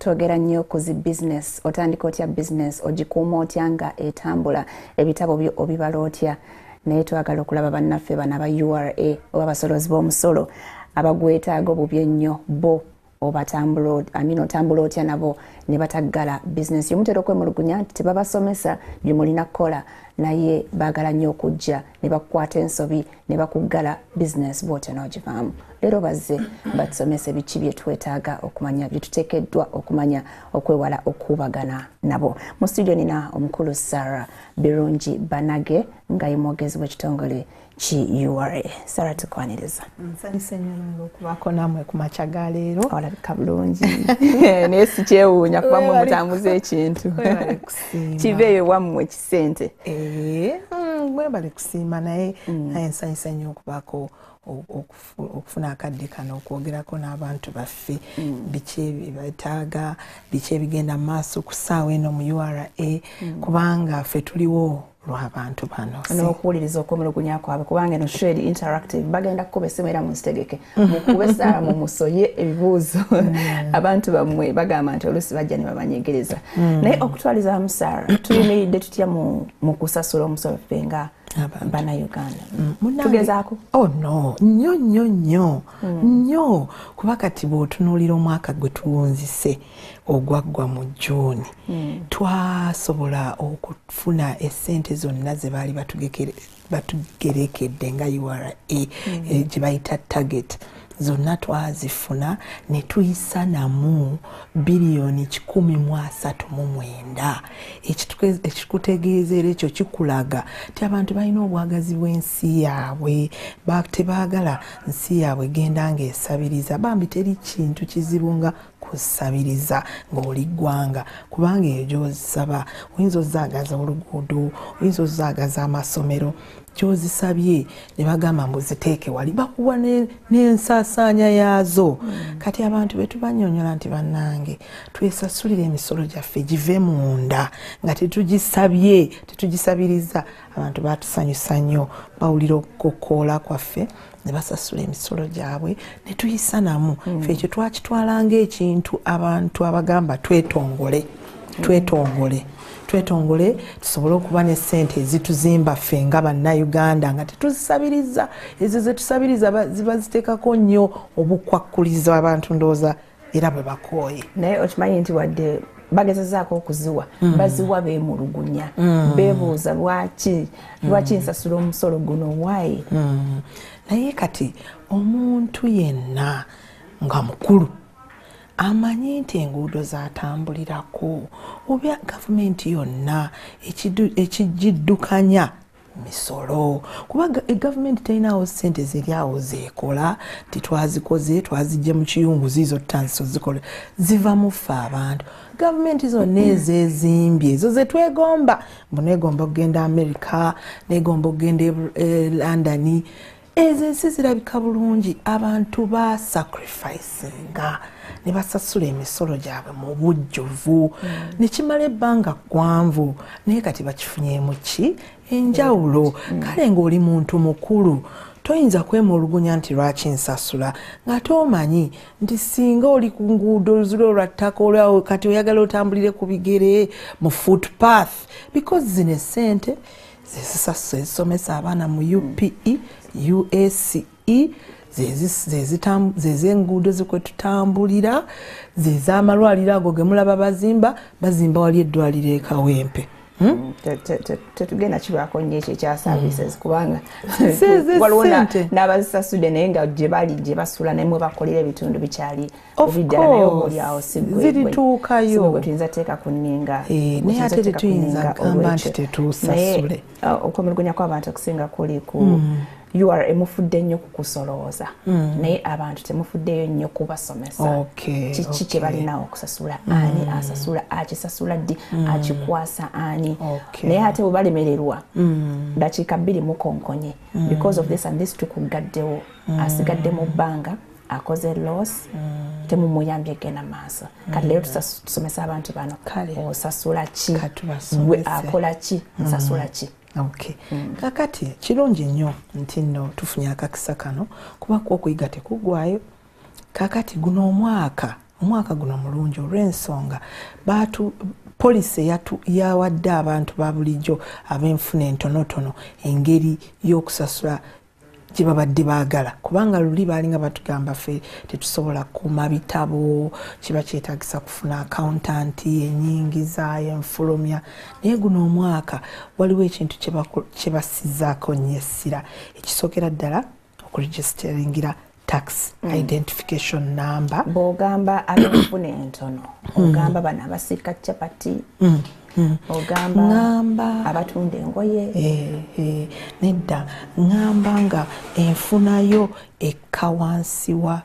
twogera nnyo ku zi business otandika otya business ogikuuma otya nga etambula ebitabo byo obibala otya naye twagala okulaba bannaffe bano aba URA oba abasolozi b'omusolo abagwetaaga obubye ennyo bo otambula otya nabo ne bataggala business yomutera okwemulugunya nti tebabasomesa bye mulina kukola naye baagala nnyo okujja ne bakukwata ensobi ne bakuggala business bwotyo n'ogivaamu leero bazze batusomese biki bye twetaaga okumanya bye tuteekeddwa okumanya okwewala okuubagana nabo. Mu studio nina omukulu Sarah Birungi Banage nga ye mwogezi w'ekitongole ki URA. Sarah tukwaniriza. Nsanyuse nnyo okubaako namwe ku makya ga leero. Olabika bulungi. Naye si kyewuunya kuba mwe mutambuza ekintu. Kiveeyo wammwe kisente. Mwebale kusiima naye nsanyuse nnyo okubaako okufuna akadde kano okwogerako n'abantu baffe biki ebyetaaga biki ebigenda mu maaso ku ssaawa eno mu URA kubanga ffe tuliwo lw'abantu bano n'okuwuliriza okwemulugunya kwabwe kubanga eno shade interactive bagenda kukuba essimu era munsitegeke mukube Sarah mu musoye ebibuuzo abantu bammwe bagamba nti oluusi bajja ne babanyegereza naye okutwaliza wamu Sarah tuyimiridde tutya mu kusasula omusolo ffe nga Bannayuganda tugezaako no nnyo kuba kati bw'otunuulira omwaka gwe tuwunzise ogwaggwa mu June twasobola okufuna essente zonna ze baali batugerekedde nga URA gye bayita target zonna twazifuna ne tuyisa namu bilioni 139 ekikutegeezera ekyo kikulaga ti abantu balina obwagazi bw'ensi yaabwe tebaagala nsi yaabwe genda ng'esabiriza bambi teri kintu kizibu nga kusabiriza ng'oli ggwanga kubanga eyo gy'ozisaba oyinza ozaagaza oluguudo oyinza ozaagaza amasomero kyozisabye ne bagamba mbuziteeke wali bakuwa n'ensaasaanya yaazo kati abantu betubanyonyola nti bannange twesasulire emisolo gyaffe give munda nga tetugisabiriza abantu batusanyusa nnyo bawulira okukoola kwaffe ne basasula emisolo gyabwe ne tuyisa namu ffe ekyo twakitwalanga ekintu abantu abagamba twetongole tusobole okuba ne ssente ezituzimba ffe nga Bannayuganda nga tetuzisabiriza ezo zetusabiriza ziba ziteekako nnyo obukwakkuliza abantu ndowooza era bwe bakooye naye okimanyi nti wadde bagezezaako okuziwa baziwa beemulugunya beebuuza lwaki nsasula omusolo guno waayi naye kati omuntu yenna nga mukulu amanyi nti enguudo zatambulirako oba gavumenti yonna ekigiddukanya misolo kuba gavumenti terinawo ssente ziri awo zeekola titwazikoze twazijje mu kiyungu ziizo tutansiso zikola ziva mu ffe abantu gavumenti zonna ezeezimbye ezo zetwegomba mbuneegomba okugenda America neegomba okugenda London ezo ensi zirabika bulungi abantu basacrificinga ne basasula emisolo gyabwe mu bujjuvu ne kimala ebbanga ggwanvu naye kati bakifunyemu ki enjawulo kale ng'oli muntu mukulu toyinza kwemulugunya nti lwaki nsasula nga tomanyi nti singa oli ku nguudo oluzulo lwa ttaka olwawo kati oyagala otambulire ku bigere mu footpath because zino essente zesomesa abaana mu UPE USE zez'enguudo zikwe tutambulira zez'amalwaliro ago ge mulaba bazimba wali eddwaliro e Kawempe tetugenda kibaako nnyo ekyo ekya services kubanga waliwo n'abazisasudde naye nga gye basula nemwe bakolera ebitundu bikyali obiddala naye omuli awo zirituukayo gwe tuyinza teeka ku nninga naye ate tetuyinza gamba nti tetusasule okwemulugunya kw'abantu okusinga kuli ku URA emufudde nnyo kukusolooza naye abantu temufuddeyo nnyo kubasomesa kiki kye balinawo okusasula ani asasula akisasula ddi akikwasa ani naye ate bwe balemererwa dakiika 2 mukonkonye because of this and this tukuggaddewo asigadde mu bbanga akoze loss temumuyambye genda maaso kati leero tusomesa abantu bano osasula ki gwe akola ki nsasula ki kakati kirungi nnyo nti nno tufunye akakisa kano kuba okuyiga tekugwayo kakati guno omwaka omwaka guno mulungi olw'ensonga poliisi yawadde abantu ba bulijjo ab'enfuna entonotono engeri y'okusasula gye babadde baagala kubanga luli baalinga batugamba ffe tetusobola kukuuma bitabo kiba kyetagisa kufuna accountanti enyingiza enfulumya naye guno omwaka waliwo ekintu kye basizaako nnyo essira ekisookera ddala okuregisteringira tax identification number bw'ogamba ab'enfuna entono ogamba bano abasika capati ogamba abatunda engoye nedda ngamba nga enfunayo ekka wansi wa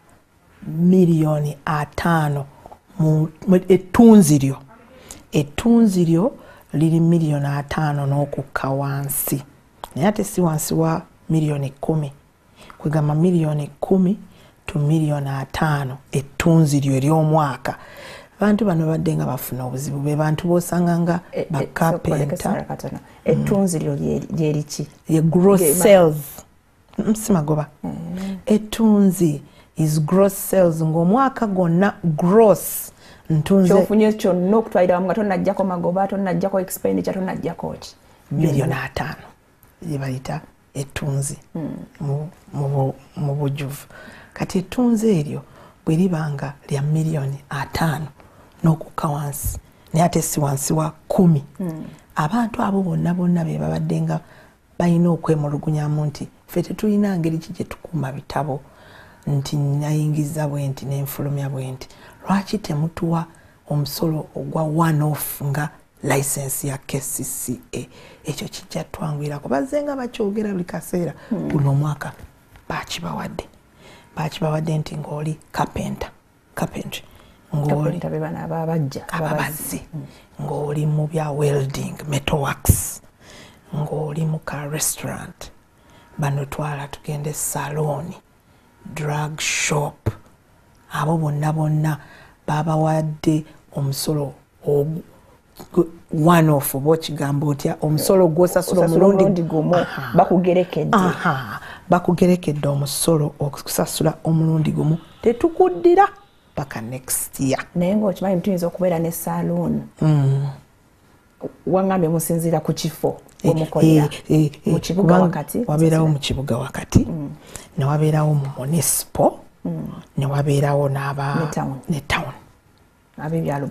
$5,000,000 ettunzi lyo liri $5,000,000 n'okukka wansi naye ate si wansi wa $10,000,000 kwegamba $10,000,000 to $5,000,000 ettunzi lyo ery'omwaka abantu bano badde nga bafuna obuzibu be bantu b'osanga nga bakapenta ettunzi lyo lyeriki ye gross sales simagoba ettunzi is gross sales ng'omwaka gwonna gross ntunze kyofunye kyonna okutwalira wamu nga tonnajjako magoba tonnajjako expenditure tonnajjako ki $5,000,000 ye bayita ettunzi mu bujjuvu kati ettunzi eryo bwe libanga lya $5,000,000 n'okukka wansi naye ate si wansi wa 10 abantu abo bonna be babadde nga balina okwemulugunyamu nti ffe tetulina ngeri ki gye tukuuma bitabo nti nayingiza bwe nti n'enfulumya bwe nti lwaki temutuwa omusolo ogwa one off nga license ya KCCA ekyo kijja twangwirako bazze nga bakyogera buli kaseera guno omwaka bakibawadde nti ng'oli carpentry ng'oli ababazzi ng'oli mu bya welding metalworks ng'oli mu ka restaurant bano twala tugende saloni drug shop abo bonna babawadde omusolo one off oba okigambo otya omusolo gw'osasula omulundi gumu bakugerekedde omusolo okusasula omulundi gumu tetukuddira paka next year naye ng'okimanyi tuyinza okubeera ne saloon wangambye musinziira ku kifo omukolera mu kibuga wakati wabeerawo mu kibuga wakati ne wabeerawo mu municipal ne wabeerawo ne town abebyalo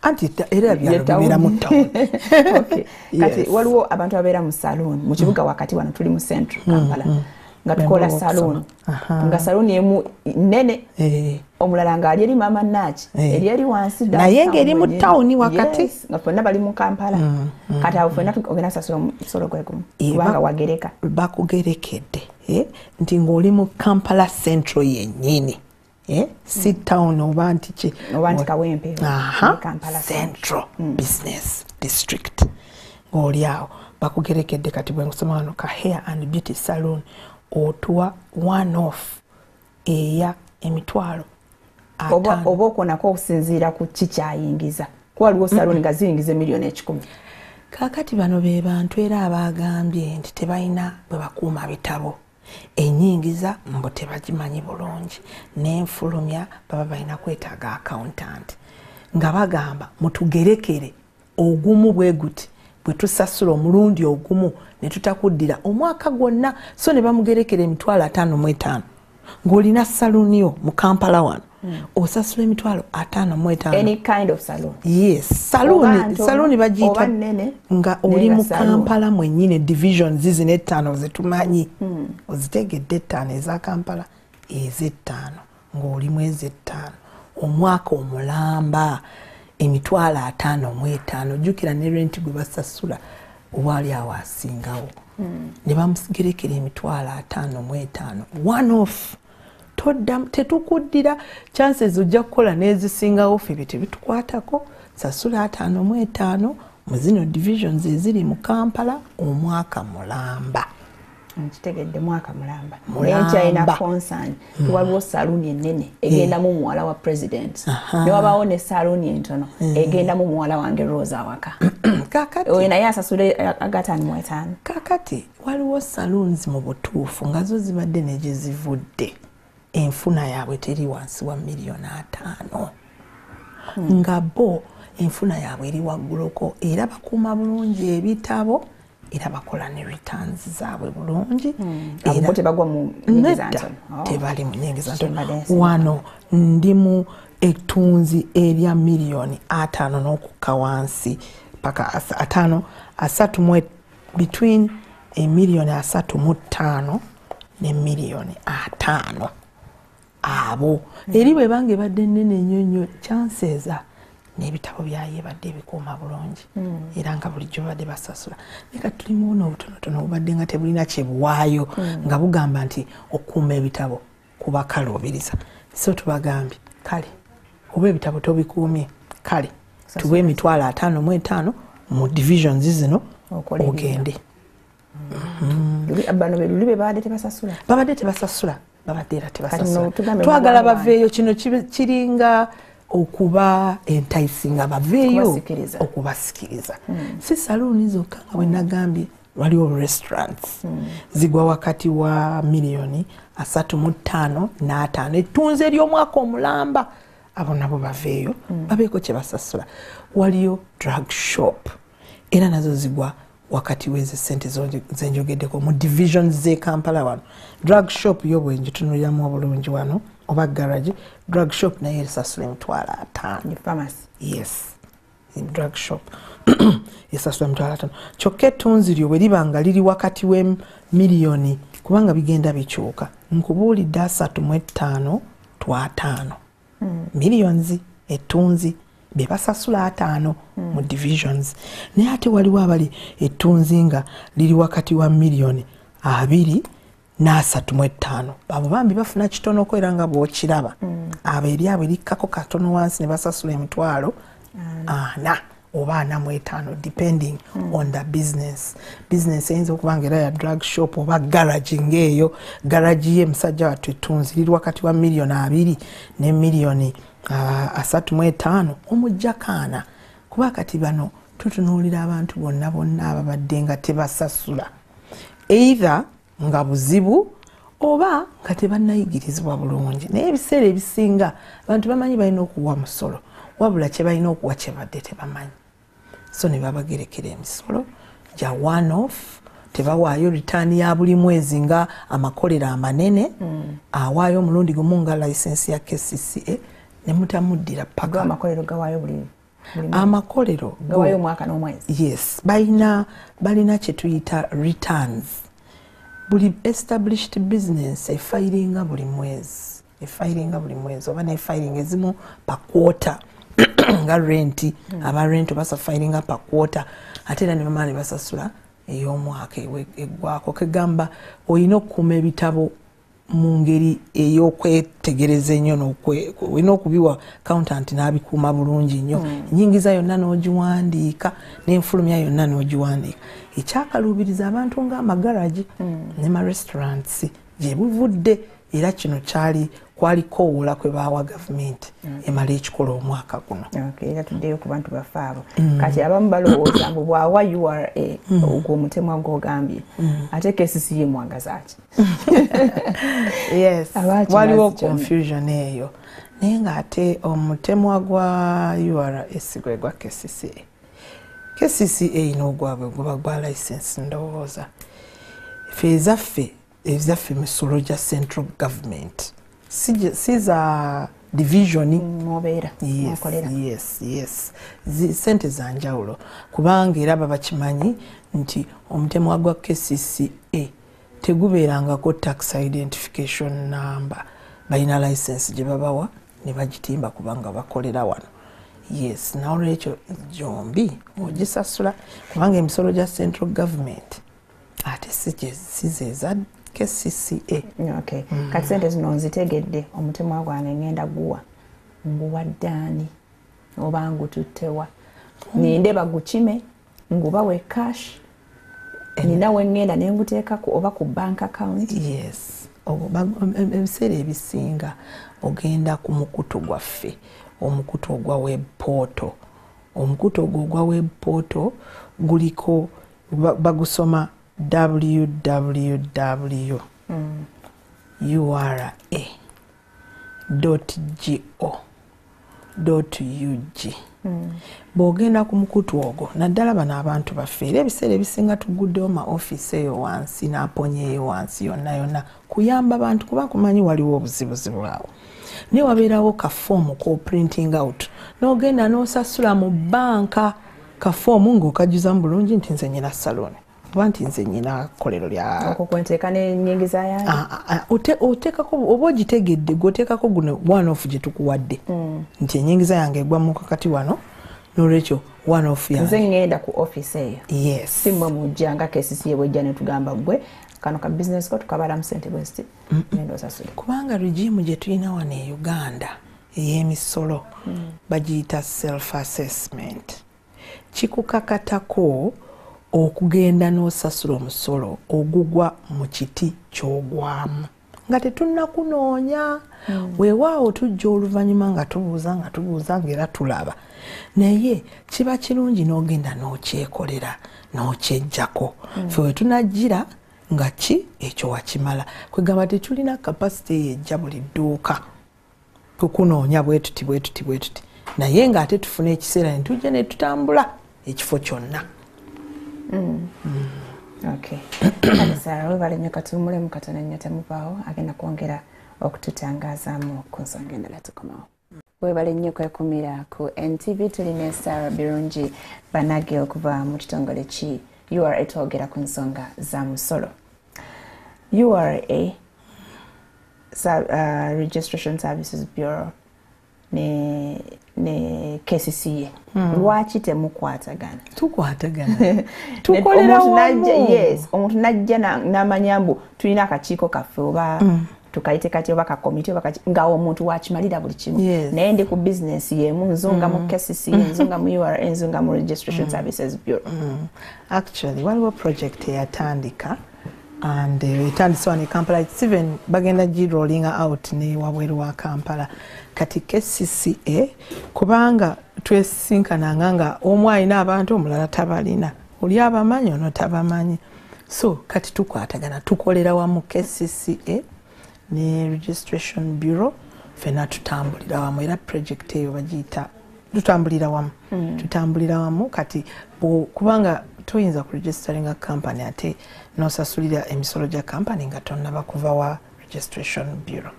anti era byalo bibeera mu town kati waliwo abantu abeera mu saloon mu kibuga wakati wano tuli mu central Kampala nga tukola saloon nga saloon emu nene omulala nga ali eri mama Nachi eri eri wansi naye ngeri mu town wakati nga fonna bali mu Kampala kati awo fonna ogenda sasula omusolo gwekumu kubanga wagereka bakugerekedde nti ng'oli mu Kampala central yennyini si town oba nti ki Kawempe Kampala central business district ng'oli awo bakugerekedde kati bwe nkusoma wano ka hair and beauty salon otuwa one off eya $5,000 oba okonako okusinziira ku kikyayingiza kuwaliwo salon nga ziyingiza $1,10,000 kakati bano be bantu era abagambye nti tebalina bwe bakuuma bitabo enyingiza mbo tebagimanyi bulungi n'enfulumya baba balina kwetaaga accountant nga bagamba mutugerekere ogumu bwe guti bwe tusasula omulundi ogumu ne tutakuddira omwaka gwonna so ne bamugerekera $55,000 ng'olina saluniyo mu Kampala wano osasula $55,000 any kind of salon yes saluni bagiyita nga oli mu Kampala mwennyine division zizino 5 zetumanyi ozitegedde 5 eza Kampala ez'ettaano ng'olimu ez'ettaano omwaka omulamba $55,000 jjukira ne rent gwe basasula owaali awo asingawo ne bamugerekera $55,000 one off tetukuddira chances ojja kukola n'ezisingawo ffe tebitukwatako sasula $55,000 mu zino divisions eziri mu Kampala omwaka mulamba kitegedde mwaka mulamba n'enkyalina concern waliwo saluni ennene egenda mu muwala wa president ne wabaawo ne saluni entono egenda mu muwala wange Rosa Waka kakati oyo naye asasule $5,000 kakati waliwo saloons mu butuufu nga zo zibadde ne gye zivudde enfuna yaabwe teri wansi wa $5,000,000 nga bo enfuna yaabwe eri wagguluko era bakuuma bulungi ebitabo era bakola ne returns zaabwe bulungi era tebagwa mu nyingiza ntono tebali mu nyingiza ntono wano ndimu ettunzi erya miliyoni 5 n'okukka wansi paka 5 asatu mu between miliyoni 3.5 ne miliyoni 5 abo eri bwe bange badde nnene nnyo chances n'ebitabo byaye badde bikuuma bulungi era nga bulijjo badde basasula leka tulimu n'obutonotono obadde nga tebulina kyebuwaayo nga bugamba nti okuuma ebitabo kuba kalubiriza so tubagambye kale oba ebitabo tobikuumye kale tuwe emitwalo 55 mu divisions zino ogende babadde tebasasula babadde era tebasasula twagala baveeyo kino kiringa okuba entisinga baveeyo okubasikiriza si saluuni zokka nga bwe nagambye waliwo restaurants zigwa wakati wa miliyoni 3.5 n'5 ettunzi ery'omwaka omulamba abo nabo baveeyo babeeko kye basasula waliyo drug shop era nazo zigwa wakati weze sente zenjogeddeko mu divisions ze Kampala wano drug shop yo bwenjitunuliramu obulungi wano oba garage drug shop naye esasula emitwalo 5 pharmacy yes drug shop esasula emitwalo 5 kyokka ettunzi lyo bwe liba nga liri wakati we miliyoni kubanga bigenda bikyuka nkubuulidde 3.5 twa 5 millions ettunzi bebasasula 5 mu divisions naye ate waliwo abali ettunzi nga liri wakati wa miliyoni 2 n'3.5 abo bambi bafuna kitonoko era nga bw'okiraba abo eryabwe likkako katono wansi ne basasula emitwalo 4 oba 45 depending on the business eyinza okuba nga era ya drug shop oba garage ng'eyo garage ye musajja wattu ettunzi liri wakati wa miliyoni 2 ne miliyoni 3.5 omujjakaana kuba kati bano tutunuulira abantu bonna ababadde nga tebasasula either nga buzibu oba nga tebannayigirizibwa bulungi naye ebiseera ebisinga abantu bamanyi balina okuwa musolo wabula kye balina okuwa kyebadde tebamanyi so ne babagerekera emisolo gya one off tebawaayo return ya buli mwezi nga amakolero amanene awaayo omulundi gumu nga license ya KCCA ne mutamuddira paka amakolero gawaayo buli amakolero gawaayo omwaka n'omwezi yes balina kye tuyita returns buli established business efairinga buli mwezi oba nefairinga ezimu pa quarter nga renti aba rent basa fairinga pa quarter ate era ne bamala ne basasula ey'omwaka eggwako kegamba olina okukuuma ebitabo mu ngeri ey'okwetegereza ennyo olina okubiwa accountant n'abikuuma bulungi nnyo enyingiza yonna n'ogiwandiika n'enfulumya yonna n'ogiwandiika ekyakalubiriza abantu ng'amagaragi ne ma restaurants gye buvudde era kino kwaliko owola kwe baawa gavumenti emala ekikola omwaka guno era tuddeyo ku bantu baffe abo kati abamu balowooza mbu bw'awa URA ogwo omutemwa gw'ogambye ate KCCA mwagaza ki yes waliwo confusion eyo naye ng'ate omutemwa gwa URA gwe gwa KCCA n'ogwabwe guba gwa license ndowooza ffe ezaffe misolo gya central government si za division mobeera yes sente za njawulo kubanga era bakimanyi nti omutemwa gwa KCCA tegubeerangako tax identification number balina license gye babawa ne bagitimba kubanga bakolera wano yes n'olwekyo gyombi ogisasula kubanga emisolo gya central government ate si zeeza KCCA kati sente zino nzitegedde omutemwa gwange ngenda guwa nguwa ddaani oba ngututtewa ninde bagukime ngubawe cash nina wengenda nenguteekako oba ku bank account yes ebiseera ebisinga ogenda ku mukutu gwaffe omukutu ogwa web portal omukutu ogwo ogwa web portal guliko bagusoma www.ura.go.ug bw'ogenda ku mukutu ogwo naddala bano abantu baffe era ebiseera ebisinga tuguddewo ma ofiisi eyo wansi n'aponyeeyo wansi yonna kuyamba abantu kuba kumanyi waliwo obuzibuzibu awo naye wabeerawo kafoomu ko printing out n'ogenda n'osasula mu bbanka kafoomu ng'okajuzamu bulungi nti nze nyina saloni oba nti nze nyina kolero lya okukwenteeka n'ennyingiza yange oteekako oba ogitegedde gweoteekako guno one off gye tukuwadde nti ennyingiza yange egwa mu kakati wano n'olwekyo one off yange nze ngenda ku ofiisi eyo yes si mmwe mujja nga kesisi ye bwejja ne tugamba gwe kano ka business ko tukabalamu ssente bweziti ngenda osasule kubanga regimu gye tulina wano e Uganda ey'emisolo bagiyita self assessment kikukakatako okugenda n'osasula omusolo ogugwa mu kiti ky'ogwamu nga tetunnakunoonya weewaawo tujja oluvannyuma nga tubuuza ng'era tulaba naye kiba kirungi n'ogenda n'okyekolera n'okyejjako fe we tunajjira nga ki ekyo wakimala kwegamba tetulina kapasite eyo ejja buli dduuka kukunoonya bwe tuti naye ng'ate tufuna ekiseera ne tujja ne tutambula ekifo kyonna. Okay. Sara webale nnyo katuwumule mu katono nnyo temuvaawo agenda kwongera okututangazaamu ku nsonga endala tukomawo. Webale nnyo kwekumira ku NTV tulina Sara Birungi Banage okuva mu kitongole ki URA twogera ku nsonga za musolo. URA Registration Services Bureau ne KCCA lwaki temukwatagana? Tukwatagana tukolera wamu. Yes, omuntu najja n'amanyambu tulina akakiiko kaffe oba tukayite kati oba kakomiti oba nga omuntu wakimalira buli kimu. Naye ndi ku business yemu nzunga mu KCCA nzunga mu URA nzunga mu Registration Services Bureau. Actually waliwo project eyatandika and etandise wano e Kampala even bagenda rolling out ne wabweru wa Kampala kati KCCA kubanga twesinkananga nga omu alina abantu omulala tabalina oli abamanyi ono tabamanyi so kati tukwatagana tukolera wamu KCCA ne Registration Bureau fena tutambulira wamu era project eyo bagiyita tutambulira wamu kati kubanga tuyinza ku registeringa company ate nosasulira emisolo gya company nga tonnaba kuva wa Registration Bureau.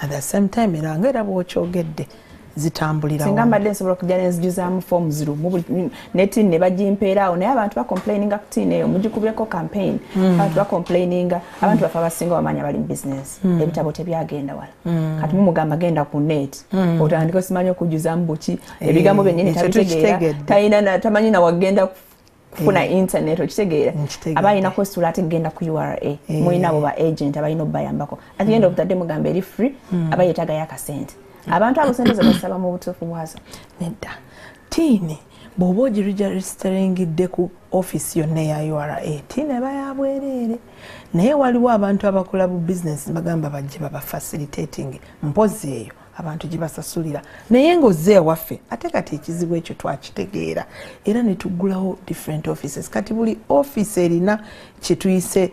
At the same time era ngera bwokyogedde zitambulira singa mbadde nsobola okujja nenzijuzaamu forms zirumu neti ne bagimpeeraawo naye abantu bacomplaininga ku tiini eyo mugikubyeko campaign abantu bacomplaininga abantu bafe abasinga bamanya bali mu business ebitabo tebyagenda wala kati mumugamba genda ku net otandika osimanyi okujuzaamu buki ebigambo byennyini tabitegeera tamanyi nawagenda kufuna internet okitegeera abalina kwesitula ate genda ku URA mulina abo ba agent abalina obbayambako at the end of the day mugamba eri free abayetagayo akasente abantu abo sente zebasaba mu butuufu bwazo nedda tiini bw'oba ogiregisteringidde ku office yonna eya URA tiini eba yabwereere naye waliwo abantu abakola bu business bagamba bajje babafacilitating mpozi eyo abantu gye basasulira naye ng'ozze ewaffe ate kati ekizibu ekyo twakitegeera era ne tuggulawo different offices kati buli office erina kye tuyise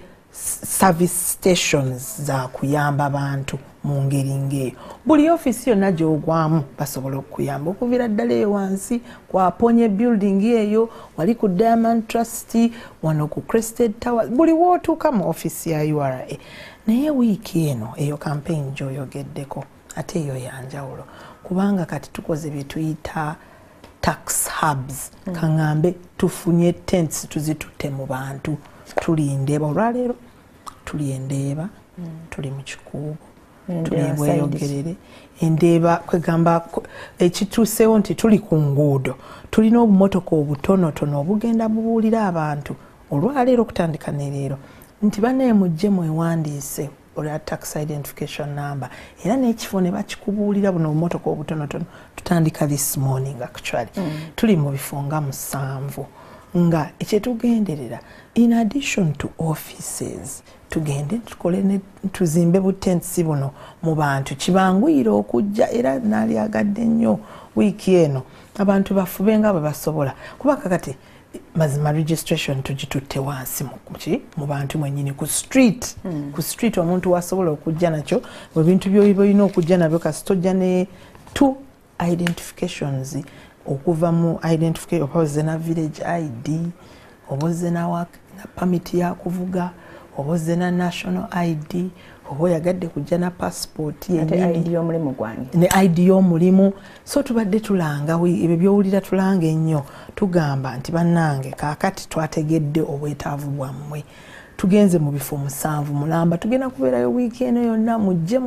service stations za kuyamba abantu mu ngeri ng'eyo buli office yonna gy'ogwamu basobola okuyamba okuviira ddala eyo wansi kwaponye building eyo wali ku Diamond Trust wano ku Crested Tower buli wootuuka mu office ya URA naye wiiki eno eyo campaign gy'oyogeddeko ate eyo yanjawulo kubanga kati tukoze bye tuyita tax hubs kaŋŋambe tufunye tents tuzitutte mu bantu tuli Ndeeba olwaleero tuli Endeeba tuli mu Kikuubo tuli Bweyogerere Endeeba kwegamba ekituuseewo nti tuli ku nguudo tulina obumotoka obutonotono obugenda bubuulira abantu olwaleero okutandika ne leero nti bane mujje mwewandiise olwa tax identification number era n'ekifo ne bakikubuulira buno obumotoka obutonotono tutandika this morning actually tuli mu bifo nga 7 nga ekyetugenderera in addition to offices tugende tukole tuzimbe butentsi buno mu bantu kibanguyira okujja era nalyagadde nnyo wiiki eno abantu bafube nga bwe basobola kuba kakati mazima registration tugitutte wansi mu bantu mwennyini ku street ku street omuntu wasobola okujja nakyo ebintu by'olina okujja nabyo kasi tojja ne 2 identifications okuva mu identification oboze na village ID oboze na permit ya kuvuga oboze na national ID obo yagadde kujja na passport ID y'omulimu gwange ne ID y'omulimu so tubadde tulanga ebyo byowulira tulanga ennyo tugamba nti bannange kaakati twategedde obwetaavu bwammwe tugenze mu bifo 7 mulamba tugenda kubeerayo weekend yonna mujje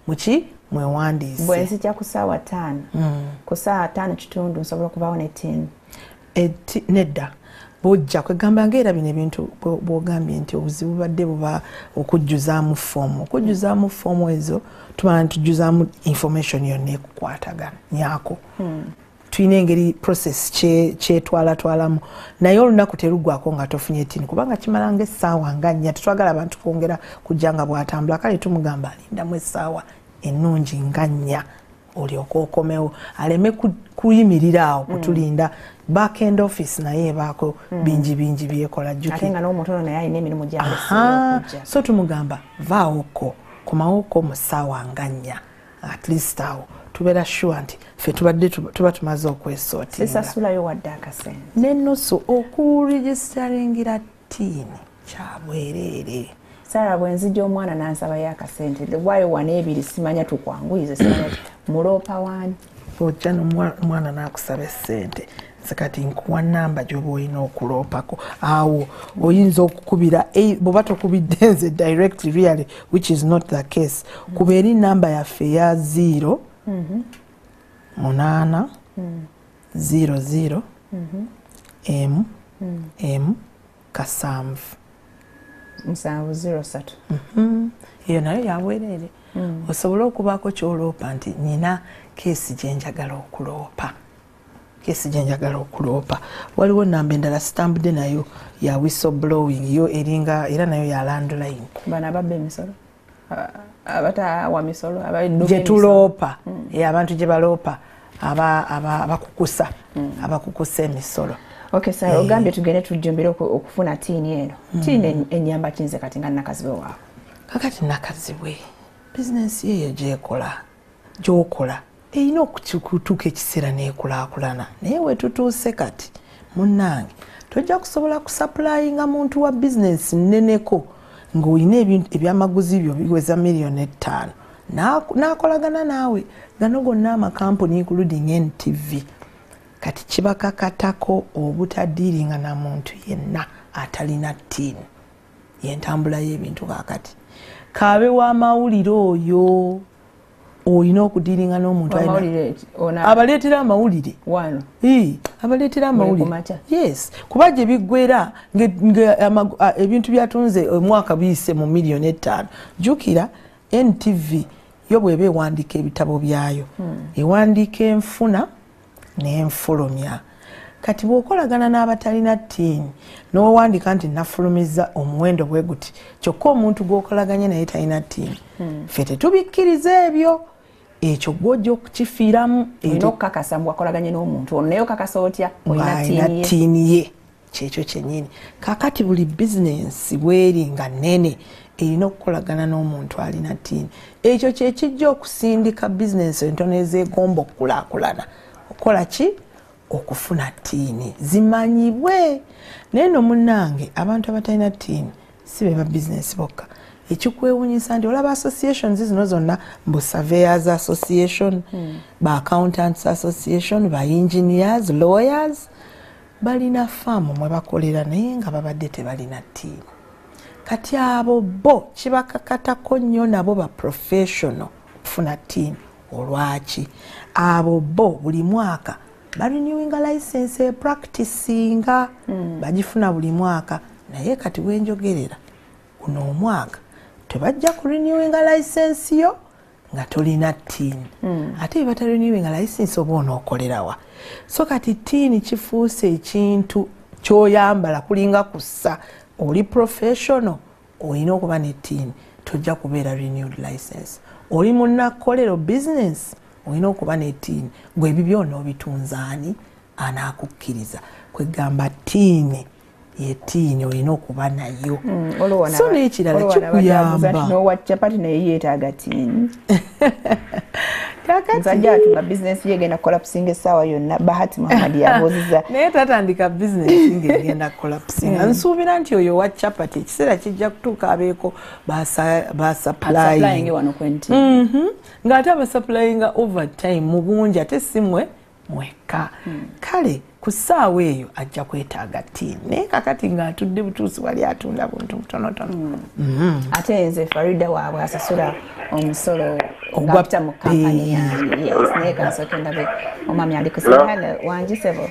muki mwewandiise bwensi kya ku ssaawa 5 ku ssaawa 5 kitundu nsobola okubaawo ne tin nedda bojja kwegamba ngaera bino ebintu bwogambye nti obuzibu badde buba okujjuzaamu foomu ezo tumala tujjuzaamu information yonna ekukwatagana nyako tulina engeri process kyetwalatwalamu naye olunaku terugwako nga tofunye tini kubanga kimala ng'essaawa nga 4 tetwagala abantu kwongera kujja nga bwatambula kale tumugamba alindamu essaawa ennungi nga 4 olyoka okomewo aleme kuyimirira awo kutulinda back-end office naye ebaako bingi byekola ate nga n'omuntu ono naye alina emirimu gy'alesebwa so tumugamba vaawoko komawoko mu ssaawa nga 4 at least awo tubeera sure nti ffe tuba tumaze okwesootinga sisasulayo wadde akasente n'ennusu okuregistaringira tiini kyabwereere Sara bwenzijja omwana n'ansabayo akasente waayo wana ebiri simanya tukwanguyize simanya muloopa wani ojja n'omwana n'akusaba essente kati nkuwa namba gy'oba olina okuloopako awo oyinza okukubira bw'oba tokubidde nze directly really which is not the case kuba eri namba yaffe eya 0 8 00 M kasanvu 703 eyo nayo yabwereere osobola okubaako kyoloopa nti nina keesi gyenjagala okuloopa waliwo namba endala sitambudde nayo ya whistleblowing yo eringa era nayo ya landline bana ababba emisolo abatawa misolo gyetuloopa abantu gye baloopa abakukusa emisolo Okay, Sara, ogambye tugende tujjumbire okufuna tiini eno. Tiini enyamba kinze kati nga nakaziwe waako. Kakati nakaziwe. Business yeyo gy'okola. Eyina okutuuka ekiseera n'ekulaakulana. Naye we tutuuse kati, munnange, tojja kusobola kusupplyinga muntu wa business nneneko ng'olina ebyamaguzi byo biweza $5,000,000. N'akolagana naawe. Gano gonna amakampuni including NTV. Kati kibakakatako obutadiiringa na muntu yenna atalina tiini yentambula y'ebintu kakati kaabe w'amawulire oyo olina okudiiringa n'omuntu abaleetera amawulire abaleetera amawulire yes kuba gye biggwera ebintu byatunze omwaka biyise mu $5,000,000 jjukira NTV yo bw'eba ewandiika ebitabo byayo ewandiika enfuna n'enfulumya kati bw'okolagana n'abatalina tiini n'owandika nti nafulumiza omuwendo bwe guti kyokka omuntu gw'okolaganye naye talina tiini ffe tetubikkiriza ebyo ekyo gw'ojja okukifiiramu olina okukakasa bwakolaganye n'omuntu ono naye okakasa otya olina tiini ye kyekyo kyennyini kaakati buli bizinensi bweri nga nnene erina okukolagana n'omuntu alina tiini ekyo kyekijja okusindika bizinensi entono ezeegomba okukulaakulana okola ki okufuna tiini zimanyibwe naye no munnange abantu abatalina tiini si be ba bizinesi bokka ekikwewunyisa nti olaba associations zino zonna mbu surveyors association ba accountants association ba engineers lawyers balina faamu mwe bakolera naye nga babadde tebalina tiini kati abo bo kibakakatako nnyo nabo ba professional okufuna tiini olwaki abo bo buli mwaka barenewinga license practicinga bagifuna buli mwaka naye kati wenjogerera guno omwaka tebajja ku renewinga license yo nga tolina tiini ate bata renewinga license oba onookolerawa so kati tiini kifuuse ekintu kyoyambala kulinga kussa oli professional olina okuba ne tiini tojja kubeera renewed license oli munnakolero business olina okuba ne tiini gwe ebyo byonna obitunzaani anaakukkiriza kwegamba tiini ye tiini olina okuba nayo so n'ekirala kikuyamba n'owa capati naye yeetaaga tiini nzajja atuma business yegenda collapsing essaawa yonna Bahati Muhammad yabuuziza naye tatandika business ng'egenda collapsing nsuubira nti oyo wa chapati ekiseera kijja kutuuka abeeko supplying wano kwenti ng'ate abasupplyinga overtime mu bungi ate si mmwe mwekka kale ku ssaawa eyo ajja kwetaaga ttiini naye kakati ng'atudde butuusi wali atunda buntu butonotono ate nze Farida waabwe asasula omusolo ogwapita mu kampani yange naye kansooke ndabe omwami ali kusaba hello wangisebo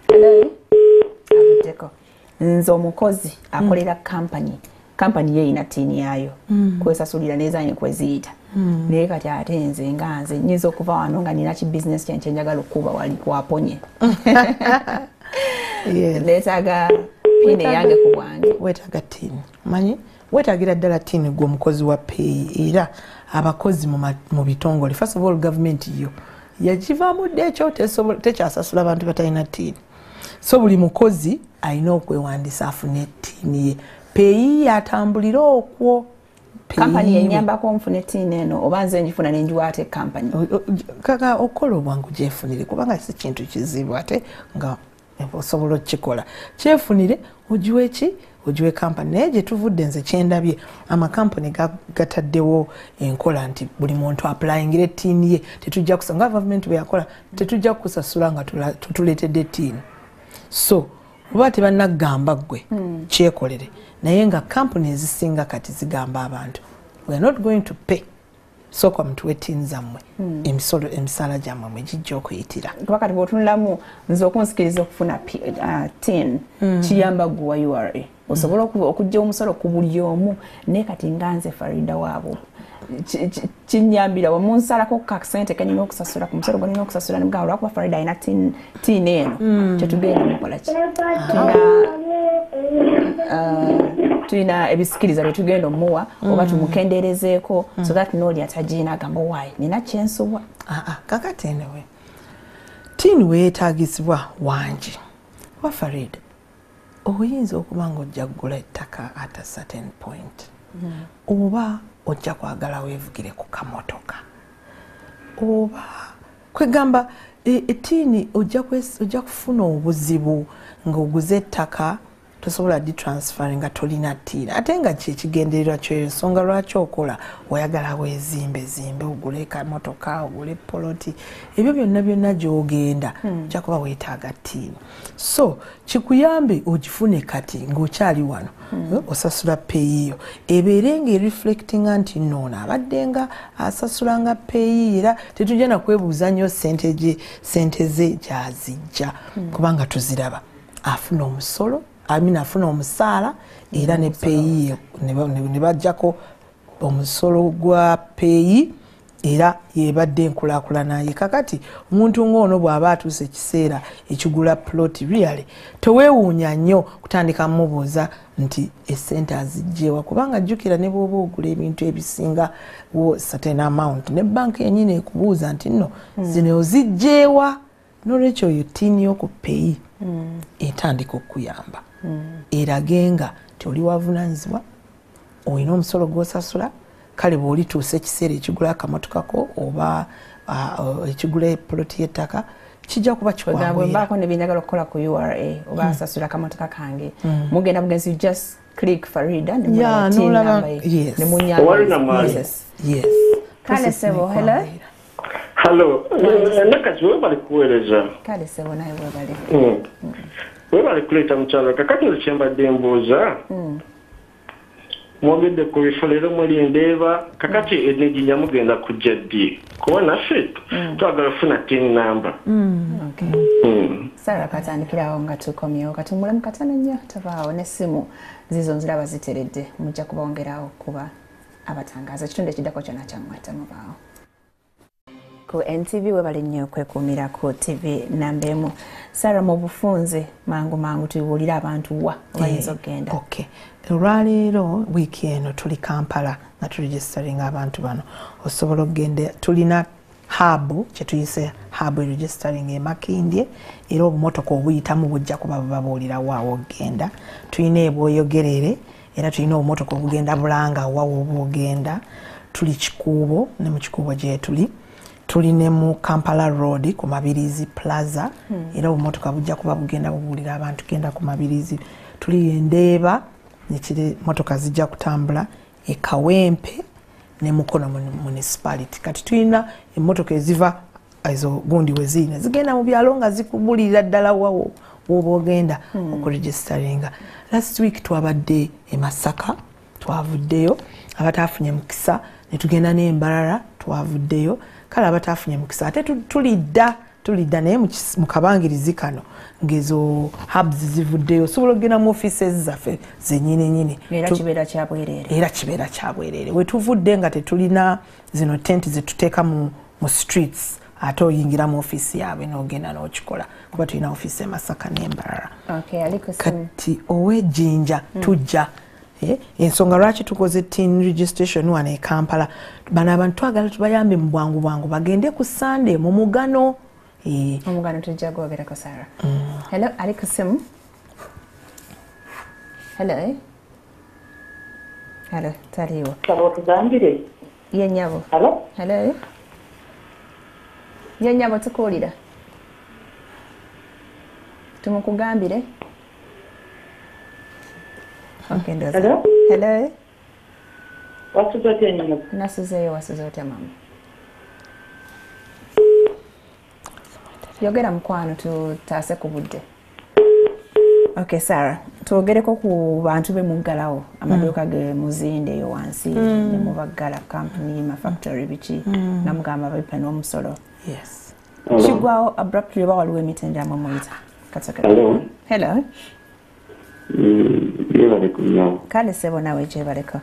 hello avuddeko nze omukozi akolera kampani ye ina ttiini yaayo kwesasulira nezanyi kweziyita naye kati ate nze nga nze nyiza okuva wano nga nina ki business kyenkye njagala okuba wali waponye neetaaga pine yange ku bwange weetaaga ttiini manyi weetaagira ddala ttiini gwe omukozi wa peeyi era abakozi mu bitongole first of all government yo yakivaamu dde ekyo tekyasasula abantu batalina ttiini so buli mukozi alina okwewandiisa afune ttiini ye peeyi yatambulira okwo kampani yenyambako nfune ttiini eno oba nze njifuna nenjiwaate kampani kaka okukola obwangu gyefunire kubanga si kintu kizibu ate nga osobola okukikola kyefunire ogiwe ki ogiwe kampani naye gye tuvudde nze kyendabye amakampani gataddewo enkola nti buli muntu aplayingire ttiini ye tetujja kusa nga gavumenti bwe yakola tetujja kukusasula nga tutuleetedde ttiini so oba tebannagamba ggwe kyekolere naye nga kampuni ezisinga kati zigamba abantu we are not going to pay sooka mutuwe ttiini zammwe emisaala gyammwe mwe gijja okuyitira kuba kati bw'otunulamu nze okunsikiriza okufuna ttiini kiyamba ggwe wa URA osobola okujja omusolo ku buli omu naye kati nga nze Farida waabo kinyambira wamunsalako kakasente kenina okusasula ku musolo gwenina okusasula nibugamba lwakuba Farida alina ttiini eno kyetugenda mukola ki tulina ebisikiriza bye tugenda omuwa oba tumukendeerezeeko so that nooli atagiina agamba waayi nina kyensubwa kakati enewe ttiini weyeetaagisibwa wangi oba Farida oyinza okuba nga ojja kugula ettaka at a certain point oba ojja kwagala weevugire ku kamotoka oba kwegamba ettiini ojja kufuna obuzibu ng'oguze ettaka tosobola ditransfer nga tolina ttiini ate nga kyekigendererwa kyoyo ensonga lwaki okola oyagala weezimbe ogule kamotoka ogule poloti ebyo byonna gy'ogenda ojja kuba weetaaga ttiini so kikuyambe ogifune kati ng'okyali wano osasula peeyiyo ebeere ng'ereflectinga nti noono abadde nga asasula nga peeyi era tetujja nakwebuuza nnyo sente ze gy'azijja kubanga tuziraba afuna omusolo afuna omusaala era ne peeyi ne bajjako omusolo gwa peeyi era yebadde enkulaakulana ye kakati omuntu ng'ono bw'aba atuuse ekiseera ekigula ploti really teweewuunya nnyo kutandika mubuuza nti essente azijjeewa kubanga jjukira ne bw'oba ogula ebintu ebisinga certain amount ne banka yennyini ekubuuza nti nno zino ozijjeewa n'olwekyo oyo ttiini y'oku peeyi etandika okuyamba erage nga toli wavunaanyizibwa olina omusolo gw'osasula kale bw'olituusa ekiseera ekigula akamotukako oba ekigula poloti y'ettaka kijja kuba kikwanguyira mbaako ne byenjagala okukola ku URA oba asasula akamotoka kange mugenda bugenzi just click Farida ne munyamba kale sebo hello nakazi webali kuweereza kale sebo naye webali webali kuleeta mukyalo kakati ekyembadde mbuuza mwogedde ku bifo leero muli ndeeba kakati eneginya mugenda kujja ddi kuba naffe twagala ofuna ttiini namba sara katandikirawo nga tukomyewo katumulamu katono nnyo tavaawo n'essimu zizo nziraba ziteredde mujja kubongerawo kuba abatangaza ekitundu ekiddako kyonna kyammwata mubaawo ku NTV webale nnyo okwekuumira ku TV namba emu sara mu bufunze mangu tubuulira abantu wa bayinza okgenda olwaleero wiiki eno tuli Kampala nga turegisteringa abantu bano osobola okgenda tulina hub kyetuyise hub registering e Makindye era obumotoka obuyitamu bujja kuba bubabuulira waawo ogenda tulina ebwoyogerere era tulina obumotoka obugenda Bulanga waawo obwogenda tuli Kikuubo ne mu Kikuubo gye tuli ne mu Kampala Road ku Mabirizi Plaza era obumotoka bujja kuba bugenda bubuulira abantu genda ku Mabirizi. Tuli Endeeba nekiri motoka zijja kutambula e Kawempe ne Mukono municipality. Kati tulina emmotoka eziva ezo gundi wezine zigenda mu byalo nga zikubulira ddala wawo woba ogenda okuregisteringa. Last week twabadde e Masaka twavuddeyo, abatafunye mukisa ne tugenda ne Mbarara twavuddeyo. Kale abatafunye mukisa ate tulidda naye mu kabangirizi kano ngezo hubs zivuddeyo osobola okugenda mu offices zaffe zennyini era kibeera kyabwerere we tuvudde nga tetulina zino tent zetuteeka mu streets ate oyingira mu office yaabwe n'ogenda n'okikola kuba tulina office e Masaka ne Mbarara. Kati ow'Ejjinja tujja ensonga lwaki tukoze teen registration wano e Kampala bano abantu twagala tubayambe mu bwangu bagende ku Sunday mu mugano. Omugano tujja gwogerako Sarah. Hello, ali ku simu? Hello, taliwo. Tugambire. Ye nnyabo. Hello. Ye nnyabo tukuwulira. Tumukugambire. Okay, ndoza. Hello. Wasuze otya nnyabo? Nasuzeeyo wasuze otya mama? Yogera mukwano tutaase ku budde. Okay, Sarah, twogereko ku bantu bemuggalawo amaduuka ge muzinde yo wansi ne mubaggala company ma factory biki namugamba babipa n'omusolo. Yes. Kigwawo abruptly oba waliwo emitendera mu muyita. Hello. Kale sebo nawe gyebaleko.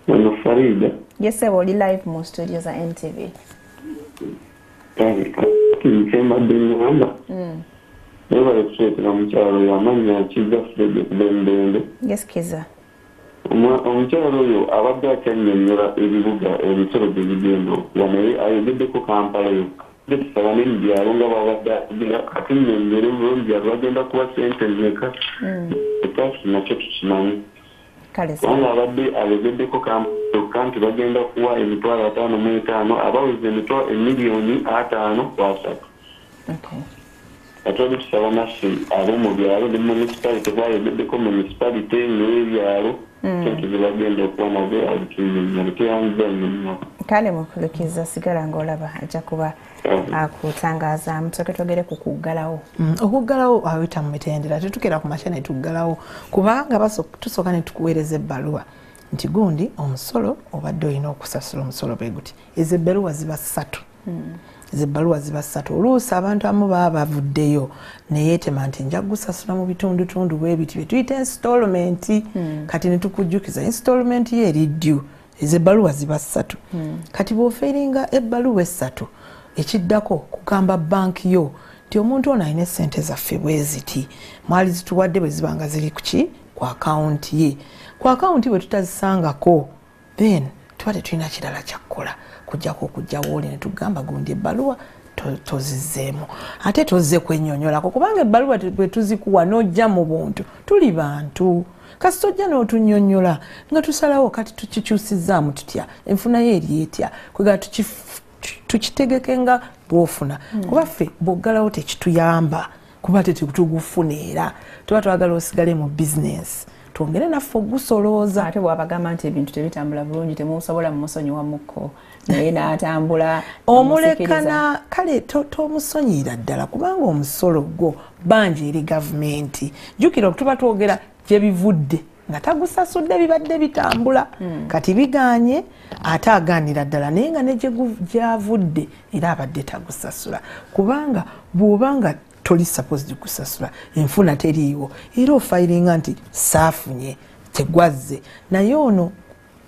Ono Farida. Yes, sebo oli live mu studio za NTV. Kimbadde ngamba nebale kuteekera mukyalo yamanya Kiza Fred Bembende. Yes, Kiza. Omukyalo oyo abadde akyanyonnyola ebibuga ebisolo bye bigenda okuba naye ayogeddeko Kampala yokka. Tusaba n'ebyalo nga babadde ate nnyonnyole byalo bagenda kuba sente mmeka ekasi nakyo tukimanyi. Kubanga abadde ayogeddeko Kampala nti bagenda kuwa emitwalo 55 abaweza emiliyoni 5 kwasatu. Atwali tusaba naffe ab'omu byalo ne municipality bayogeddeko municipality n'ebyalo sente zebagenda okuwa nazo abitunyonnyola teyanguza nnyo. Kale mukulukiza sigala ng'olaba ajja kuba akutangaaza musoke twogere ku kuggalawo. Okuggalawo awita mu mitendera tetukera ku makya ne tuggalawo kubanga tusooka ne tukuweereza ebbaluwa nti gundi omusolo obadde olina okusasula omusolo bwe guti. Ezo ebbaluwa ziba 3. Ezebbaluwa ziba 3. Oluusi abantu amu baba bavuddeyo neyeetema nti nja gusasula mu bitundutundu bwe biti bye tuyita installment. Kati ne tukujjukiza installment ye eri due. Ezebbaluwa ziba 3. Kati bw'ofeeringa ebbaluwa 3 ekiddako kugamba banki yo nti omuntu ono alina essente zaffe bwe ziti mwali zituwadde bwe zibanga ziri kuki ku akawunti ye. Ku akawunti bwe tutazisangako then tuba tetulina kirala kyakkola kujjako okujjawo oli ne tugamba gundi ebbaluwa tozizzeemu ate tozze kwennyonnyolako kubanga ebbaluwa bwe tuzikuwa n'ojja mu buntu tuli bantu kasi tojja n'otunnyonnyola nga tusalawo kati tukikyusizzaamu tutya enfuna ye eri etya kwegala tukitegeke nga bw'ofuna kuba ffe bw'oggalawo tekituyamba kuba tetugufuna era tuba twagala osigale mu bizinesi twongere naffe ogusolooza. Ate bw'abagamba nti ebintu tebitambula bulungi temusobola mumusonyiwa mukko naye n'atambula omulekana kale tomusonyiira ddala kubanga omusolo gwo bangi eri gavumenti. Jjukira tuba twogera gye bivudde nga tagusasudde bibadde bitambula kati biganye ate agaanira ddala naye nga ne gyavudde era abadde tagusasula kubanga bw'obanga toli supposed kusasula enfuna teriiwo era ofayiringa nti saafunye tegwazze naye ono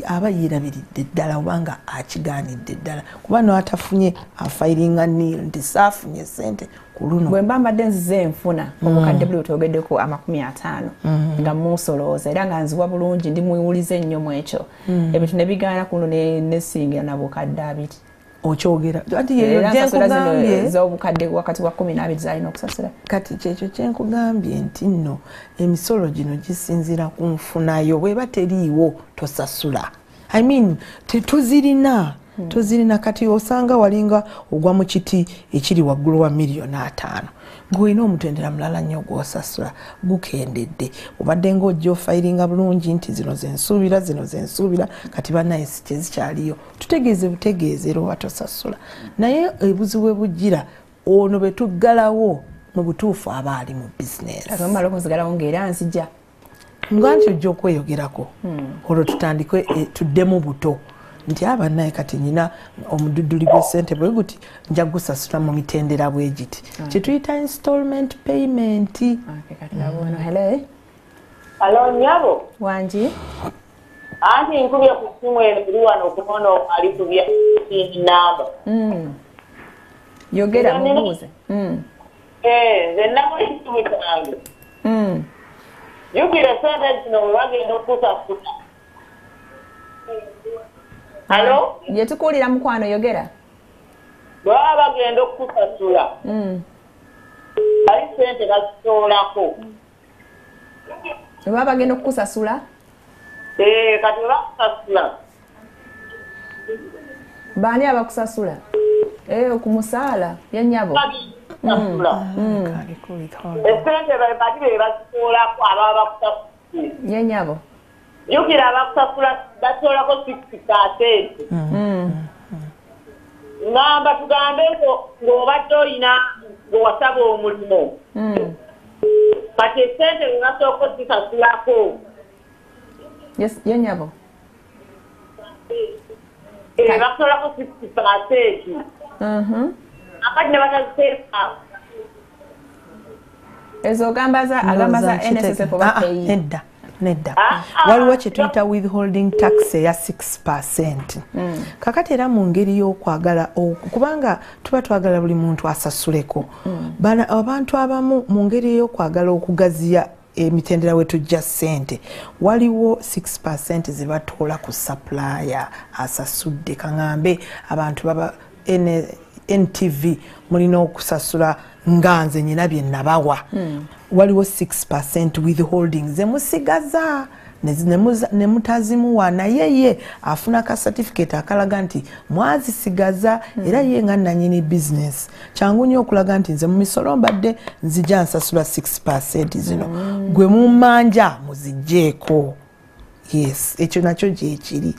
aba yeerabiridde ddala obanga akigaanidde ddala kuba n'atafunye afayiringa nil nti saafunye sente ku luno. Bwe mba mbadde nzize enfuna obukadde buli butwogeddeko 50 nga musolooza era nga nziwa bulungi ndi muwulize ennyo mu ekyo ebintu ne bigaana kuno ne singira na bukadde 2. okyogera ati yeyo gyenkugambye z'obukadde wakati wa 12 zalina okusasula kati kyekyo kyenkugambye nti nno emisolo gino gisinzira ku nfunayo bweba teriiwo tosasula I mean tetuzirina tuzirina kati osanga walinga ogwa mu kiti ekiri waggulu wa $5,000,000 ng'olina omutendera mulala nnyo gw'osasula gukendedde obadde ng'ojja ofayiringa bulungi nti zino zensuubira kati bannaye si tezikyaliyo tutegeeze butegeeze era oba tosasula naye ebuzibu ebujjira ono bwe tuggalawo mu butuufu aba ali mu bizinesi omala okuzigalawo ng'era nzija nga nti ojja okweyogerako olwo tutandike tuddemu buto nti abannaye kati nyina omududuli gw'essente bwe guti nja gusasula mu mitendera bwe giti kyetuyita installment payment. Hello nyabo wangi anti nkubye ku simu eri wano okuona ali kubya namba yogera mubuuze nze namulimu kitange yukira sente zino bwe bagenda okusasula. Hello? Yetukuulira mukwano yogera. Baba bagenda okusasula. Ali sente bazitoolako. Baba bagenda okusasula? Kati bakusasula. Baani abakusasula? Ku musaala ya nnyabo. Esente bali bazitoolako ababa bakusasula. Ya nnyabo. Yukira abakusasula batoolako 60%. Ngamba tugambe ng'obadde olina ng'owasaba omulimu. Kati esente bwe basooka ozisasulako. Ya nnyabo. Basoolako 60%. Akati ne bataziteeka. Ezo agamba za NSSF oba peyi. Nedda waliwo kyetuyita withholding tax eya 6%. Kakati era mu ngeri y'okwagala kubanga tuba twagala buli muntu asasuleko abantu abamu mu ngeri y'okwagala okugaziya emitendera we tujja ssente waliwo 6% zibatoola ku supplier asasudde kaŋŋambe abantu baba NTV mulina okusasula nga nze nyina bye nabawa waliwo 6% withholding zemusigaza ne mutazimuwa naye ye afuna ka certificate akalaga nti mwazisigaza era ye nga nanyini business kyangu nnyo okulaga nti nze mu misolo mbadde nzija nsasula 6% zino gwe mumanja muzijjeeko. Yes, ekyo nakyo gyekiri.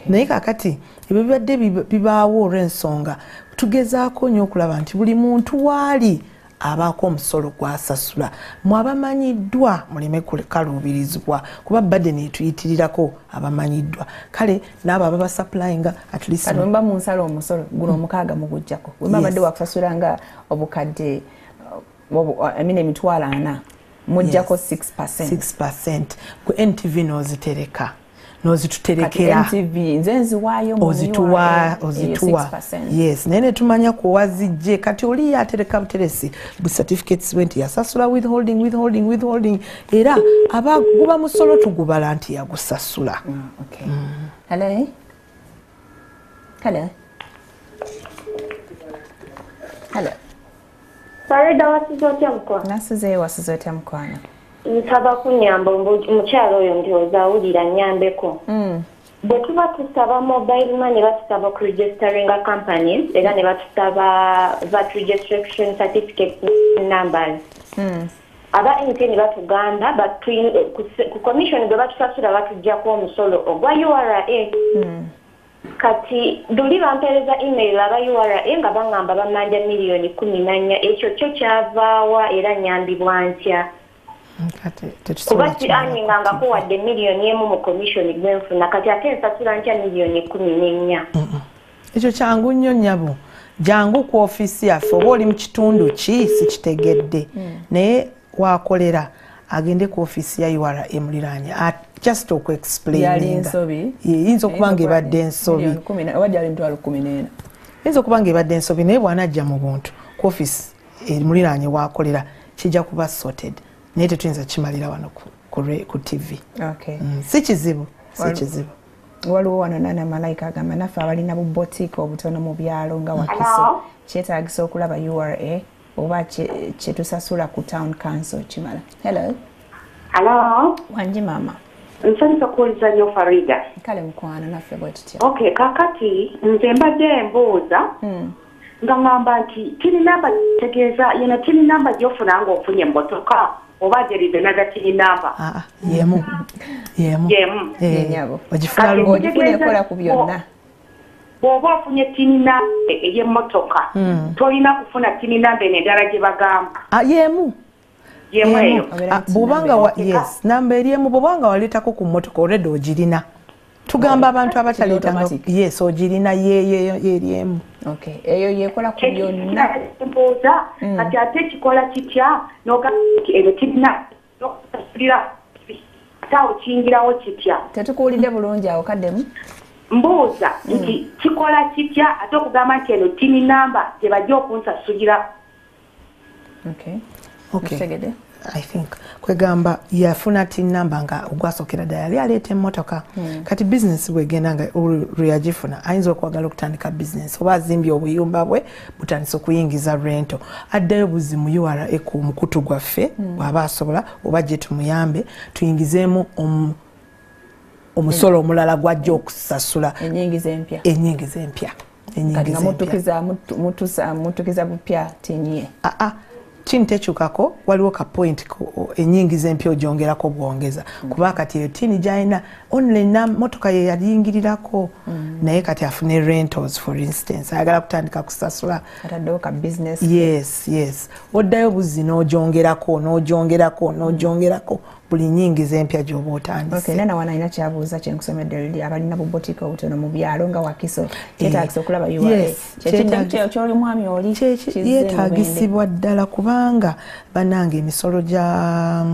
Naye kakati ebyo bibadde bibaawo olw'ensonga tugezaako nnyo okulaba nti buli muntu waali abaako omusolo gwasasula mwabamanyiddwa muleme kaluubirizibwa kuba badeni etuyitirirako abamanyiddwa kale naabo ababasaplayinga at least kati wemba munsala omusolo guno omukaaga mugujjako wemba badde wakusasula nga obukadde emitwalo 4 mujjako 6%. Ku NTV nozitereka nozituterekera nze nziwaayo ozituwa yes nene tumanya ko wazijje kati oli yatereka buteresi bu certificates went yasasula withholding era abaguba musolo tugubala nti yagusasula. Hello Sarida wasizotya mukwana. Nasize wasizotya mukwana. Nsaba kunyamba omukyalo oyo ndowooza awulira nyambeko. Bwe tuba tusaba mobile money batusaba ku registeringa companies era ne batusaba VAT registration certificate numbers. Aba MTN batugamba ku commission gwe batusasula batuggyako omusolo ogwa URA. Kati duli bampereza email aba URA nga bangamba bamanja $14,000,000 ekyo kyo kyavaawa era nyambibwa ntya. Kuba kianyinganga ko wadde $1,000,000 mu commission gwenfuna kati ate nsasula ntya $14,000,000. Ekyo kyangu nnyo nnyabo jangu ku ofisi yaffe oba oli mu kitundu ki sikitegedde naye wakolera agende ku ofisi ya URA emuliranye just to explain yinza okuba nga ebadde ensobi yinza okuba nga ebadde ensobi naye bw'anajja mu buntu ku ofisi emuliranye wakolera kijja kuba sorted naye tetuyinza kimalira wano ku TV. Si kizibu waliwo wano Nana Malayika agamba naffe abalina bu boutique obutono mu byalo nga Wakiso kyetaagisa okulaba URA oba kyetusasula ku town council kimala. Hello. Wanji mama. Nsanyusa kuwuliza nnyo Farida. Kale mukwano naffe bwe tutya. Okay, kakati nze mbadde mbuuza nga ngamba nti tini namba tegeeza yena tini namba gy'ofuna ng'ofunye emmotoka oba gyerize naga tini namba. Yemu. Yenyabo. Ogifuna ekola ku byonna. Bw'oba ofunye tini namba ey'emmotoka tolina kufuna tini namba eno endala gye bagamba. Yemu. Bubanga yes namba eriemu bubanga waleetako ku mmotoka already ogirina. Tugamba abantu abataleetanga yes ogirina eriemu. Okay, eyo yekola ku byonna. Mbuuza kati ate kikola kitya n'ogamba eyo kirina n'okusasulira tawo kiyingirawo kitya. Tetukuwulidde bulungi awo kaddemu. Mbuuza nti kikola kitya ate okugamba nti eno tini namba gye bajja okunsasulira. Okay. I think kwegamba yafuna tin number nga ogwasokera ddala yali aleeta emmotoka kati business bwegenda nga lweyagifuna ayinza okwagala okutandika business oba azimbye obuyumba bwe butandisa okuyingiza rento addayo buzi mu URA ku mukutu gwaffe bw'aba asobola oba gye tumuyambe tuyingizeemu omusolo omulala gwajja okusasula enyingiza empya mutukiza bupya tinye kintekyukako waliwo ka point enyingiza empya ogyongerako bwongeza kuba kati eyo tini gyalina only motoka ye yayingirirako naye kati afune rentals for instance ayagala kutandika kusasula ataddewo ka business. Yes oddayo buzi n'ogyongerako buli nyingiza empya gy'oba otandise. Nana wana alina kyabuuza kyenkusomedde luli abalina bu boutique obutono mu byalo nga Wakiso kyetaagisa okulaba URA kyoli mwami oli yeetaagisibwa ddala kubanga bannange emisolo gya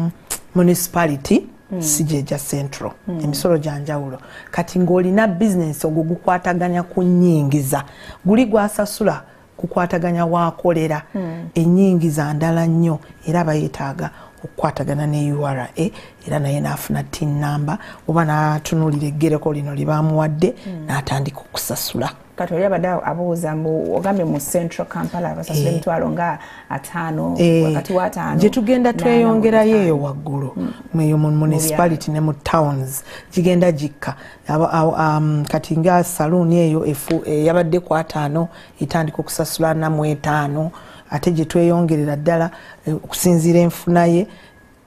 municipality si gye gya central emisolo gya njawulo kati ng'olina business ogwo gukwataganya ku nnyingiza guli gwasasula kukwataganya waakolera ennyingiza ndala nnyo era bayeetaaga okukwatagana ne URA era naye n'afuna tin number oba n'atunuulira eggereko lino lye baamuwadde n'atandika okusasula. Kati oli abadde abuuza ogambye mu Central Kampala basasula emitwalo nga 5 wakati wa 5 gye tugenda tweyongerayo eyo waggulu eyo mu municipality ne mu towns gigenda gikka kati nga saloon eyo yabadde ku 5 etandika okusasula 45 ate gye tweyongerera ddala okusinziira enfuna ye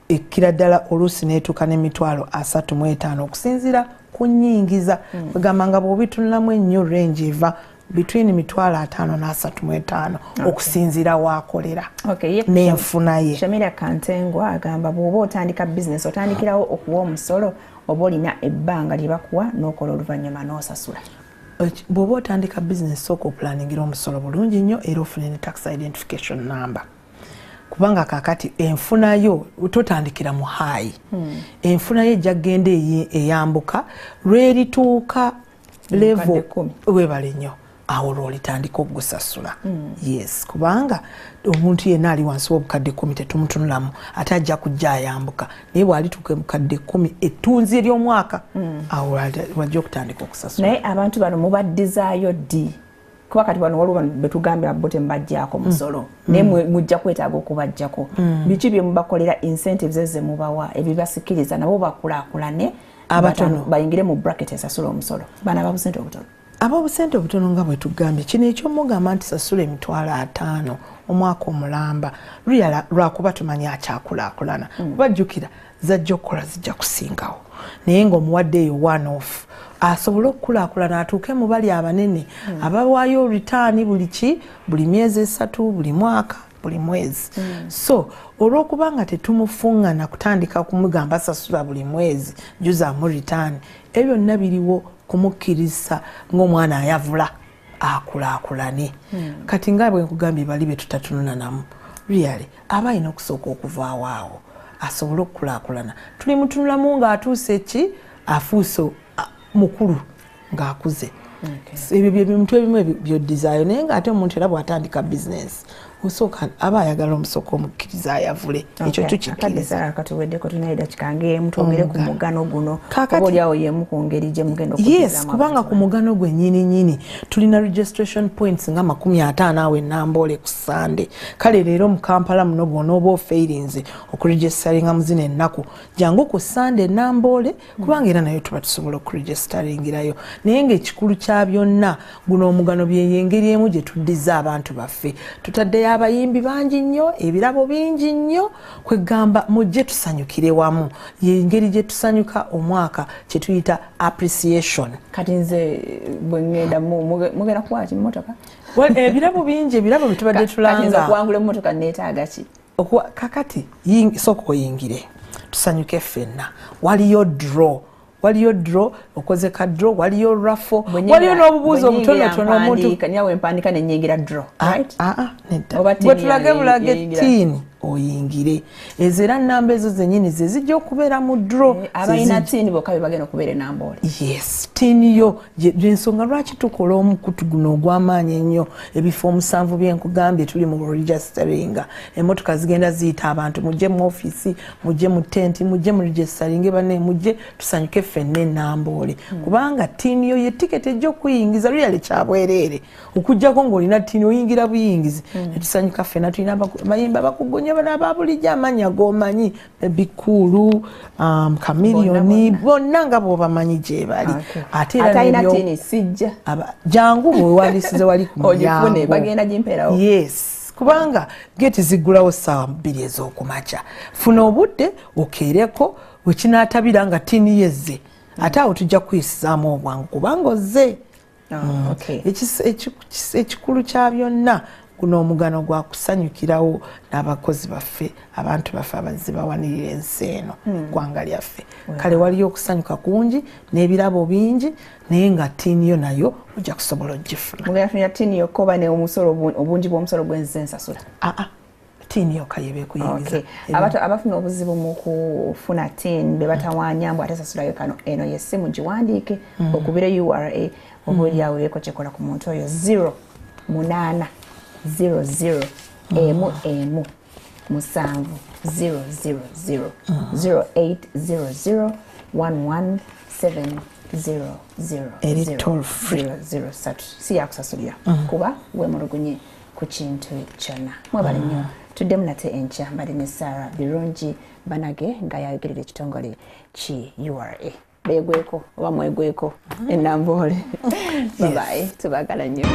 ekkira ddala oluusi n'etuuka n'emitwalo 35 okusinziira ku nnyingiza kwegamba nga bw'obitunulamu ennyo range eva between mitwalo 5 na 35 okusinziira waakolera n'enfuna ye. Shamira Kantengwa agamba bw'oba otandika business otandikirawo okuwa omusolo oba olina ebbanga lye bakuwa n'okola oluvannyuma n'osasula. Bw'oba otandika business sooka opulaningira omusolo bulungi nnyo era ofune ne tax identification number kubanga kakati enfuna yo totandikira mu high enfuna ye jagenda eyambuka lwerituuka level webale nnyo awo lwolitandika okugusasula. Yes kubanga omuntu yenna ali wansi w'obukadde 10 tetumutunulamu ate ajja kujja ayambuka naye bw'alituuka ebukadde 10 ettunzi ery'omwaka awo wajja okutandika okusasula. Naye abantu bano mubaddizaayo ddi kuba kati wano waliwo betugambira bo tembajjako musolo naye mujja kwetaaga okubajjako biki bye mubakolera incentives eze mubawa ebibasikiriza nabo bakulaakulane abatono bayingire mu bracket esasula omusolo bana babusente obutono ab'obusente obutono nga bwe tugambye kino ekyomugamba nti sasula emitwalo 5 omwaka omulamba lwakuba tumanyi akyakulaakulana kubajjukira zajja okukola zijja kusingawo naye ng'omuwadde eyo one off asobole okukulaakulana atuuke mu bali abanene abawaayo return buli myezi 3 buli mwaka buli mwezi. So olw'okuba nga tetumufuŋŋana kutandika kumugamba sasula buli mwezi juzaamu return ebyo byonna biriwo kumukkiriza ng'omwana ayavula akulaakulane. Kati nga bwe nkugambye bali be tutatunula namu really aba alina okusooka okuvaawo awo asobole okukulaakulana tuli mutunulamu ng'atuuse ki afuuse mukulu ng'akuze ebyo byebintu ebimu byo desire naye ng'ate omuntu era bw'atandika business osooka aba ayagala omusooka omukkiriza ayavule ekyo tukikkiriza katuweddeko tunaida kikange mutwogere ku mugano guno oba oliawo yemu ku ngeri gye mugenda yes kubanga ku mugano gwe nyini tulina registration points nga 50 awo enamboole ku Sunday kale leero mu Kampala muno bw'onooba ofeirinze okuregistaringa mu zino ennaku jangu ku Sunday enamboole kubanga era nayo tuba tusobola okuregistaringirayo naye ng'ekikulu kya byonna guno omugano byeyengeri emu gye tuddiza abantu baffe tutaddeyo abayimbi bangi nnyo ebirabo bingi nnyo kwegamba mujje tusanyukire wamu yengeri gye tusanyuka omwaka kye tuyita appreciation kati nze bwe ngenda mugenda kukwata emmotoka ebirabo bingi ebirabo bitubadde tulanga kuwangula emmotoka neetaaga ki kakati sooka oyingire tusanyuke ffenna waliyo draw okoze ka draw waliyo raffle waliyo n'obubuuzo obutonotono omuntu niyawe empandika nenyingira draw right bwe tulage bulage tiini oyingire ezo era nnamba ezo zennyini ze zijja okubeera mu draw abalina tiini bokka be bagenda okubeera enamboole yes tiini yo gyensonga lwaki tukola omukutu guno ogw'amaanyi ennyo ebifo 7 byenkugambye tuli mu registeringa emmotoka zigenda ziyita abantu mujje mu ofiisi mujje mu tenti mujje mu registeringe banne mujje tusanyuke ffenna enamboole kubanga tiini yo ye tiketi ejja okuyingiza luyale kyabwereere okujjako ng'olina tiini oyingira buyingizi netusanyuka ffenna tulina bayimba bakugonya bana bulijjo amanyi ag'omanyi bikulu kamiliyoni bonna nga bw'obamanyi gye bali ate era tiini sijja jangu bwewandisize wali ku mulyango bagenda gimpeerawo yes kubanga geti ziggulawo ssaawa 2 ez'okumakya funa obudde okeereko wekinaatabira nga tiini yezze ate awo tujja kuyisizaamu obwangu kubanga ozze ekikulu kya byonna guno omugano gwa kusanyukirawo n'abakozi baffe abantu baffe abazze bawanirira ensi eno ggwanga lyaffe kale waliyo okusanyuka kungi n'ebirabo bingi naye nga tiini yo nayo ojja kusobola ogifuna mugenda funira tiini yokka oba n'omusolo obungi bw'omusolo gwenze nsasula tiini yokka yebe kuyingiza abafuna obuzibu mu kufuna tiini be batawaanya mbw ate sasulayo kano eno yessimu giwandiike okubira URA oba oliawo yeko kyekola ku muntu oyo 0800 0800 117003 si yakusasulira kuba weemulugunye ku kintu kyonna mwebale nnyo tuddemu nate enkya mbali ne Sarah Birungi Banage nga yayogerera ekitongole ki URA beegweko oba mwegweko enamboole babaye tubagala nnyo